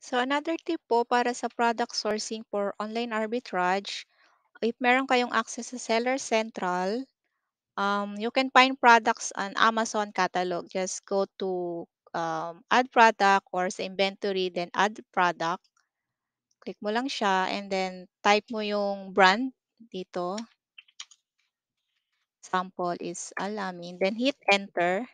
So another tip po para sa product sourcing for online arbitrage, if meron kayong access sa Seller Central, you can find products on Amazon catalog. Just go to add product or sa inventory, then add product. Click mo lang siya and then type mo yung brand dito. Sample is Alamin. Then hit enter.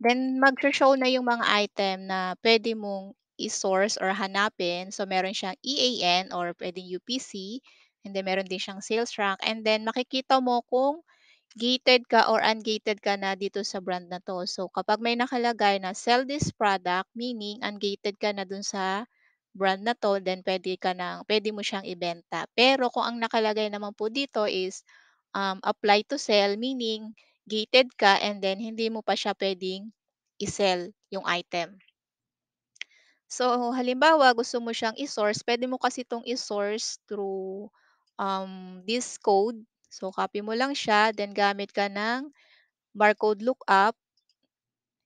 Then magsho-show na yung mga item na pwede mong i-source or hanapin. So meron siyang EAN or puwedeng UPC, and then meron din siyang sales rank, and then makikita mo kung gated ka or ungated ka na dito sa brand na 'to. So kapag may nakalagay na sell this product, meaning ungated ka na dun sa brand na 'to, then puwede mo siyang ibenta. Pero kung ang nakalagay naman po dito is, apply to sell, meaning gated ka and then hindi mo pa siya puwedeng i-sell yung item. So halimbawa gusto mo siyang i-source, puwede mo kasi 'tong i-source through, this code. So copy mo lang siya, then gamit ka ng barcode lookup,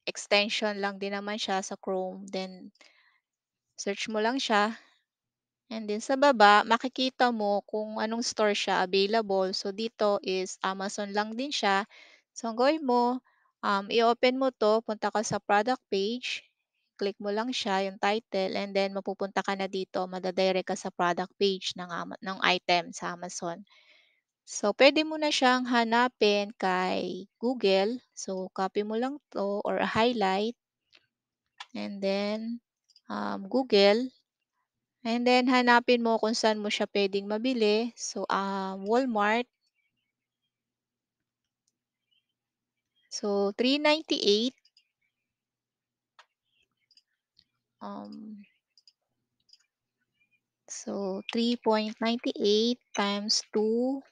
extension lang din naman siya sa Chrome, then search mo lang siya. And then sa baba, makikita mo kung anong store siya available. So dito is Amazon lang din siya. So ang gawin mo, i-open mo to, punta ka sa product page, click mo lang siya, yung title, and then mapupunta ka na dito, madadirect ka sa product page ng item sa Amazon. So pwede mo na siyang hanapin kay Google. So copy mo lang to or highlight, and then Google. And then hanapin mo kung saan mo siya puwedeng mabili. So, Walmart. So, 398. Um, so, 3.98 times 2,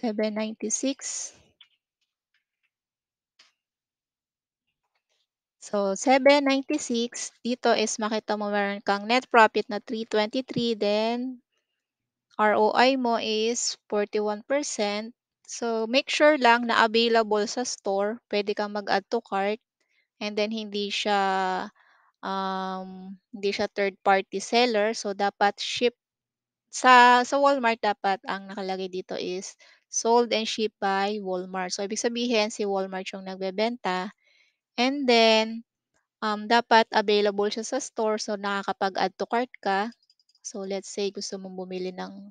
796. So, 796 dito is makita mo meron kang net profit na 323, then ROI mo is 41%. So, make sure lang na available sa store. Puwede kang mag-add to cart, and then hindi siya third party seller, so dapat ship sa Walmart. Dapat ang nakalagay dito is sold and shipped by Walmart. So ibig sabihin si Walmart yung nagbebenta, and then dapat available siya sa store, so nakakapag-add to cart ka. So let's say gusto mong bumili ng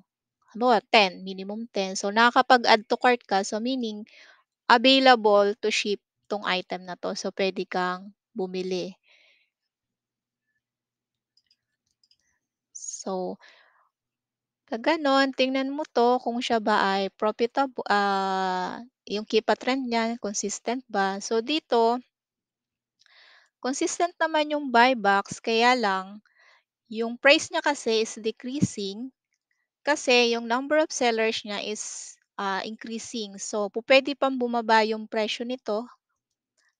halimbawa 10, minimum 10. So nakakapag-add to cart ka, so meaning available to ship 'tong item na 'to. So pwede kang bumili. So pag gano'n, tingnan mo 'to kung siya ba ay yung kita trend niya consistent ba. So dito, consistent naman yung buy box, kaya lang yung price niya kasi is decreasing kasi yung number of sellers niya is, increasing. So pupuwede pang bumaba yung presyo nito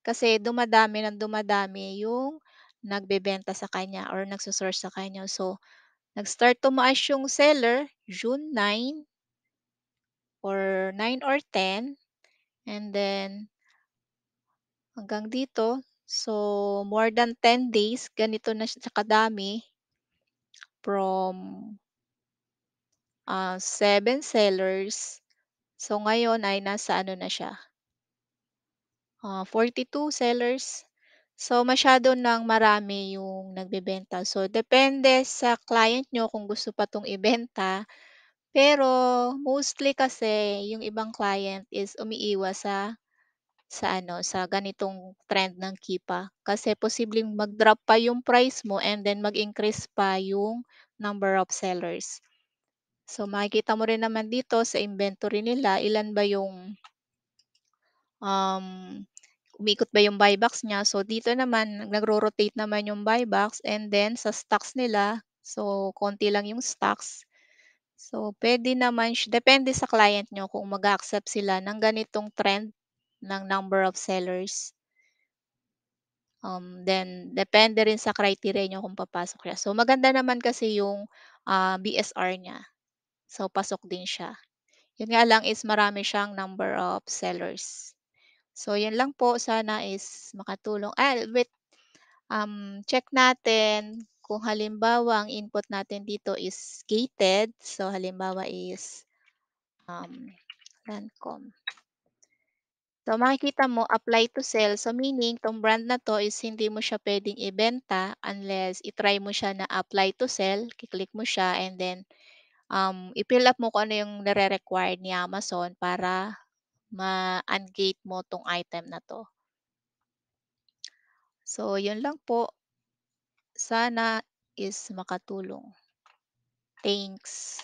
kasi dumadami ng dumadami yung nagbebenta sa kanya or nagso-source sa kanya. So nag-start tumaas yung seller June 9 or 9 or 10, and then hanggang dito. So, more than 10 days, ganito na siya kadami from 7 sellers. So, ngayon ay nasa ano na siya, 42 sellers. So, masyado ng marami yung nagbebenta. So, depende sa client nyo kung gusto pa 'tong ibenta. Pero mostly kasi yung ibang client is umiiwas sa ganitong trend ng Kipa. Kasi posibleng mag-drop pa yung price mo and then mag-increase pa yung number of sellers. So makikita mo rin naman dito sa inventory nila ilan ba yung, um, umikot ba yung buy box niya. So dito naman nagro-rotate naman yung buy box, and then sa stocks nila, so konti lang yung stocks. So puwede naman depende sa client niyo kung mag-a-accept sila ng ganitong trend ng number of sellers. Then depende rin sa criteria niyo kung papasok siya. So maganda naman kasi yung, BSR niya. So pasok din siya. Yun nga lang is marami siyang number of sellers. So yun lang po, sana is makatulong. Wait, Check natin kung halimbawa ang input natin dito is gated. So, halimbawa is, um, Lancome. So, makikita mo apply to sell. So, meaning 'tong brand na 'to is hindi mo siya puwedeng ibenta unless i-try mo siya na apply to sell, ki-click mo siya and then, i-fill up mo kung ano yung nire-required ni Amazon para ma-ungate mo 'tong item na 'to. So, yun lang po. Sana is makatulong. Thanks.